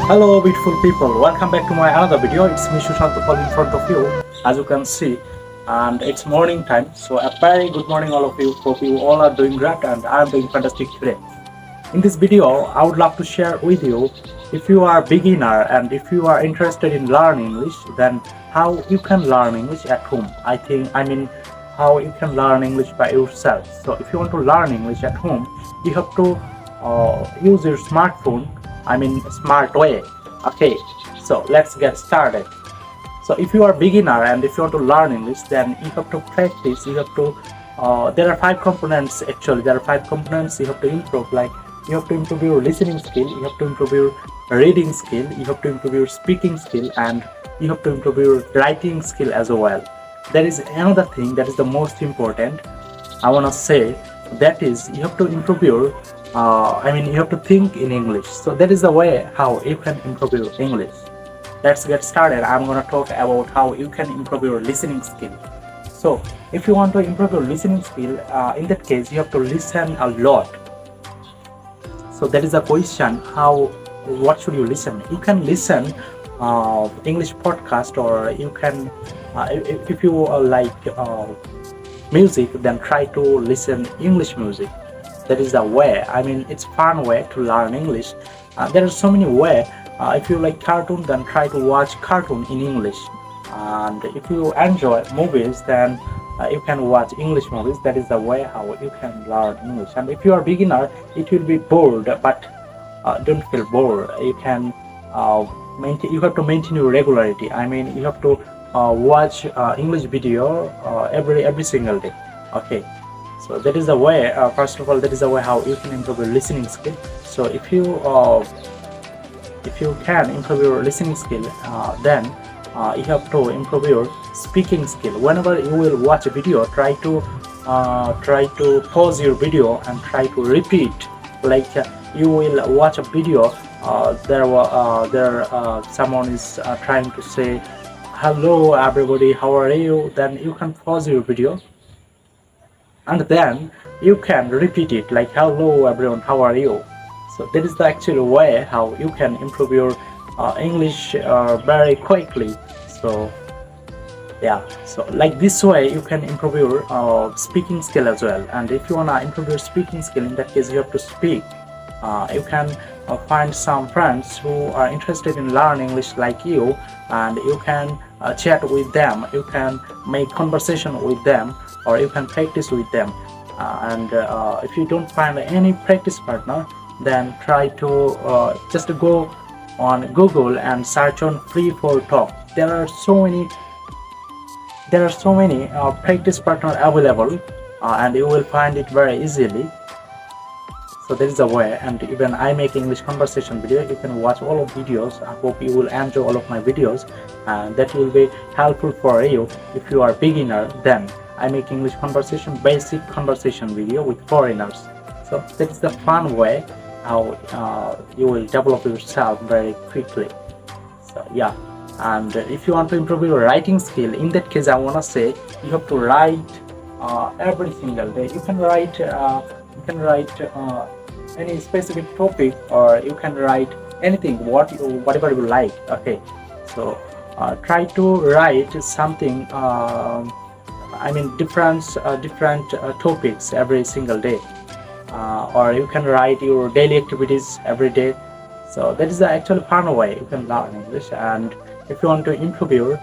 Hello beautiful people, welcome back to my another video. It's me Sushant Paul in front of you, as you can see, and it's morning time. So a very good morning all of you. Hope you all are doing great and I'm doing fantastic today. In this video, I would love to share with you, if you are beginner and if you are interested in learning English, then how you can learn English at home. I mean how you can learn English by yourself. So if you want to learn English at home, you have to use your smartphone, smart way. Okay, so let's get started. So if you are beginner and if you want to learn English, then you have to practice. You have to there are 5 components. Actually there are 5 components you have to improve. Like, you have to improve your listening skill, you have to improve your reading skill, you have to improve your speaking skill, and you have to improve your writing skill as well. There is another thing that is the most important, I want to say, that is you have to improve your you have to think in English. So that is the way how you can improve your English. Let's get started. I'm going to talk about how you can improve your listening skill. So if you want to improve your listening skill, in that case you have to listen a lot. So that is the question, what should you listen? You can listen English podcast, or you can if you like music, then try to listen English music. That is the way. It's fun way to learn English. There are so many ways. If you like cartoon, then try to watch cartoon in English. And if you enjoy movies, then you can watch English movies. That is the way how you can learn English. And if you are beginner, it will be bored, but don't feel bored. You can you have to maintain your regularity. You have to watch English video every single day. Okay. So that is the way, first of all, that is the way how you can improve your listening skill. So if you can improve your listening skill, then you have to improve your speaking skill. Whenever you will watch a video, try to pause your video and try to repeat. Like, you will watch a video, someone is trying to say, "Hello everybody, how are you?" Then you can pause your video and then you can repeat it, like, "Hello everyone, how are you?" So that is the actual way how you can improve your English very quickly. So yeah, so like this way you can improve your speaking skill as well. And if you wanna improve your speaking skill, in that case you have to speak. You can find some friends who are interested in learning English like you, and you can chat with them, you can make conversation with them, or you can practice with them. If you don't find any practice partner, then try to just go on Google and search on free for talk. There are so many practice partner available, and you will find it very easily. So that is the way. And even I make English conversation video. You can watch all of videos. I hope you will enjoy all of my videos, and that will be helpful for you. If you are beginner, then I make English conversation, basic conversation video with foreigners. So that is the fun way how you will develop yourself very quickly. So yeah. And if you want to improve your writing skill, in that case I want to say you have to write every single day. You can write any specific topic, or you can write anything whatever you like. Okay, so try to write something, different topics every single day, or you can write your daily activities every day. So that is the actual fun way you can learn English. And if you want to improve your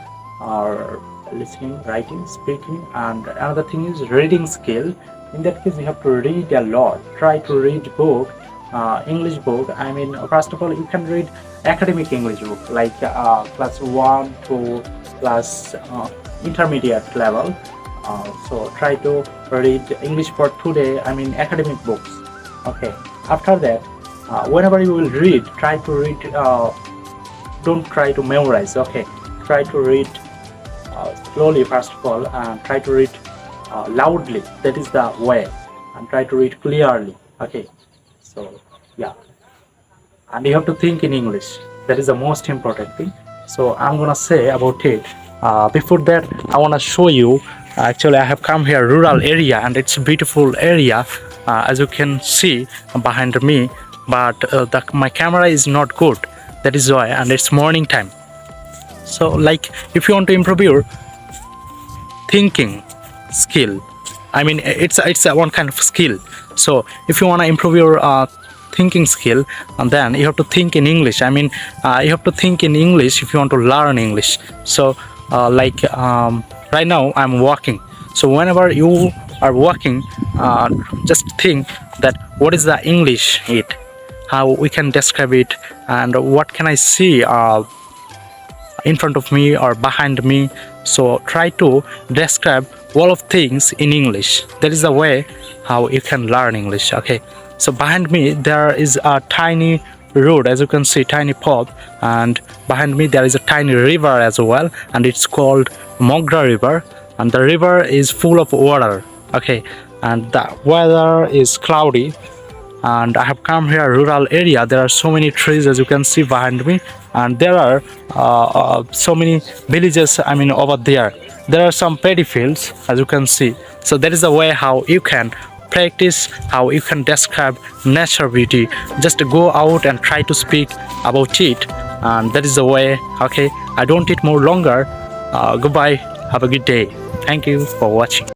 listening, writing, speaking, and another thing is reading skill, in that case you have to read a lot. Try to read book, English book. First of all, you can read academic English book, like class 1 to class intermediate level. So try to read English for today, academic books. Okay, after that, whenever you will read, try to read, don't try to memorize. Okay, try to read slowly first of all, and try to read loudly. That is the way. And try to read clearly. Okay, so yeah, and you have to think in English. That is the most important thing. So I'm gonna say about it. Before that, I want to show you. Actually, I have come here rural area, and it's a beautiful area, as you can see behind me. But my camera is not good. That is why, and it's morning time. So like if you want to improve your thinking skill, I mean it's a one kind of skill. So if you want to improve your thinking skill, and then you have to think in English. I mean you have to think in English if you want to learn English. So right now I'm walking. So whenever you are walking, just think that what is the English it, how we can describe it, and what can I see in front of me or behind me. So try to describe all of things in English. That is the way how you can learn English. Okay, so behind me there is a tiny road, as you can see, tiny path, and behind me there is a tiny river as well, and it's called Mogra River, and the river is full of water. Okay, and the weather is cloudy, and I have come here rural area. There are so many trees, as you can see behind me, and there are so many villages. I mean over there are some paddy fields, as you can see. So that is the way how you can practice, how you can describe nature beauty. Just go out and try to speak about it, and that is the way. Okay, I don't eat more longer. Goodbye, have a good day. Thank you for watching.